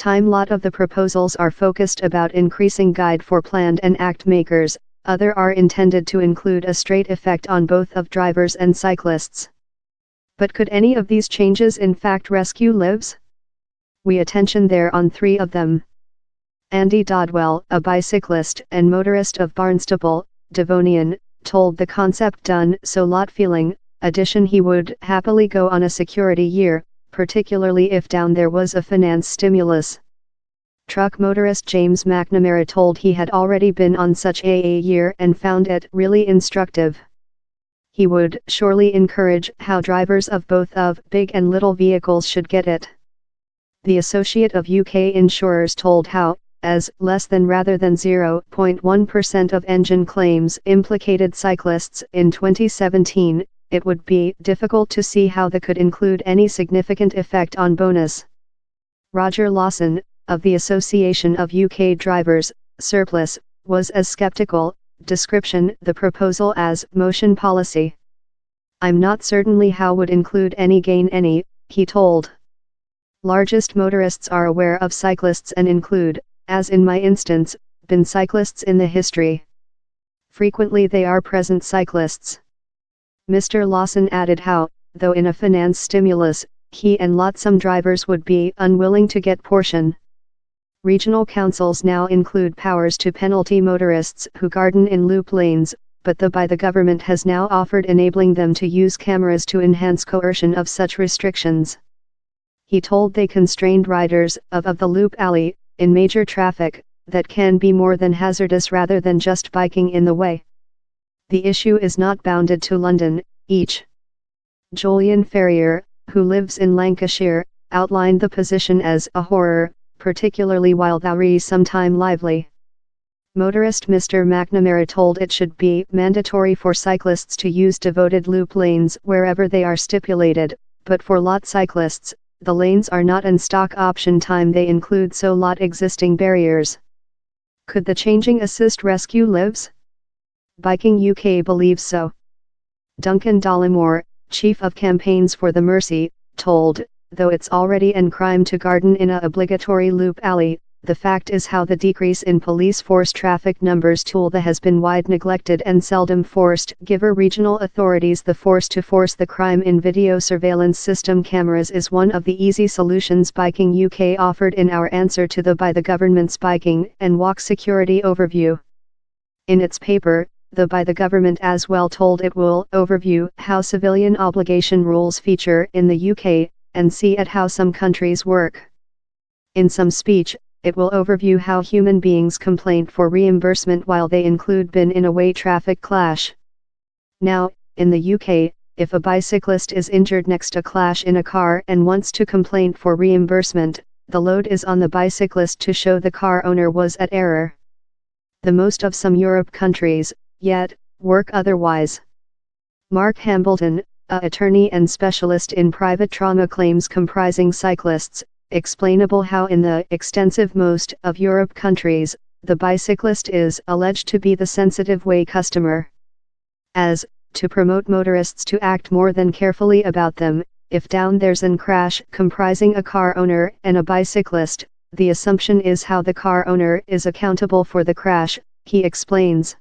Time lot of the proposals are focused about increasing guide for planned and act makers, other are intended to include a straight effect on both of drivers and cyclists. But could any of these changes in fact rescue lives? We attention there on 3 of them. Andy Dodwell, a bicyclist and motorist of Barnstaple, Devonian, told the Concept done so lot feeling addition he would happily go on a security year, particularly if down there was a finance stimulus. Truck motorist James McNamara told he had already been on such a year and found it really instructive. He would surely encourage how drivers of both of big and little vehicles should get it. The Associate of UK Insurers told how, as less than rather than 0.1% of engine claims implicated cyclists in 2017, it would be difficult to see how that could include any significant effect on bonus. Roger Lawson, of the Association of UK Drivers, Surplus, was as skeptical, description the proposal as motion policy. I'm not certainly how would include any gain any, he told. Largest motorists are aware of cyclists and include, as in my instance, been cyclists in the history. Frequently they are present cyclists. Mr. Lawson added how, though in a finance stimulus, he and some drivers would be unwilling to get portion. Regional councils now include powers to penalty motorists who garden in loop lanes, but the government has now offered enabling them to use cameras to enhance coercion of such restrictions. He told they constrained riders of the loop alley, in major traffic, that can be more than hazardous rather than just biking in the way. The issue is not bounded to London, each. Julian Ferrier, who lives in Lancashire, outlined the position as a horror, particularly while thou sometime lively. Motorist Mr. McNamara told it should be mandatory for cyclists to use devoted loop lanes wherever they are stipulated, but for lot cyclists, the lanes are not in stock option time they include so lot existing barriers. Could the changing assist rescue lives? Biking UK believes so. Duncan Dollimore, Chief of Campaigns for the Mercy, told, though it's already an crime to garden in a obligatory loop alley, the fact is how the decrease in police force traffic numbers tool that has been wide neglected and seldom forced give regional authorities the force to force the crime in video surveillance system cameras is one of the easy solutions Biking UK offered in our answer to by the government's Biking and Walk Security Overview. In its paper, by the government as well told it will overview how civilian obligation rules feature in the UK, and see at how some countries work. In some speech, it will overview how human beings complain for reimbursement while they include been in a way traffic clash. Now, in the UK, if a bicyclist is injured next a clash in a car and wants to complain for reimbursement, the load is on the bicyclist to show the car owner was at error. The most of some Europe countries, yet, work otherwise. Mark Hambleton, a attorney and specialist in private trauma claims comprising cyclists, explainable how in the extensive most of Europe countries, the bicyclist is alleged to be the sensitive way customer. As, to promote motorists to act more than carefully about them, if down there's an crash comprising a car owner and a bicyclist, the assumption is how the car owner is accountable for the crash, he explains.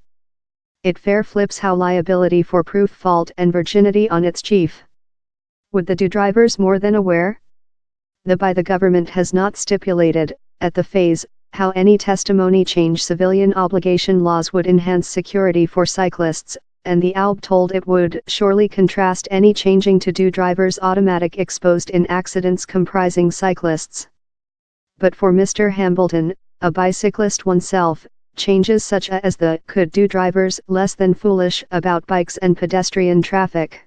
It fair flips how liability for proof fault and virginity on its chief. Would the drivers more than aware? The government has not stipulated, at the phase, how any testimony change civilian obligation laws would enhance security for cyclists, and the ALB told it would surely contrast any changing to drivers automatic exposed in accidents comprising cyclists. But for Mr. Hambleton, a bicyclist oneself, changes such as could do drivers less than foolish about bikes and pedestrian traffic.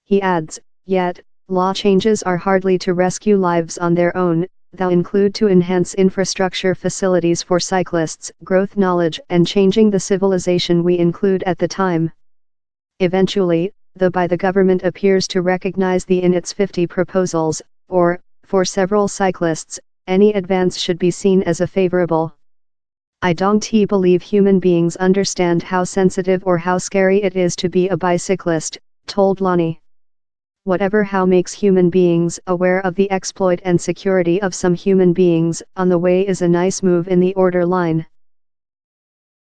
He adds, yet, law changes are hardly to rescue lives on their own, though include to enhance infrastructure facilities for cyclists, growth knowledge and changing the civilization we include at the time. Eventually, the government appears to recognize in its 50 proposals, or, for several cyclists, any advance should be seen as a favorable. I don't believe human beings understand how sensitive or how scary it is to be a bicyclist, told Lonnie. whatever how makes human beings aware of the exploit and security of some human beings on the way is a nice move in the order line.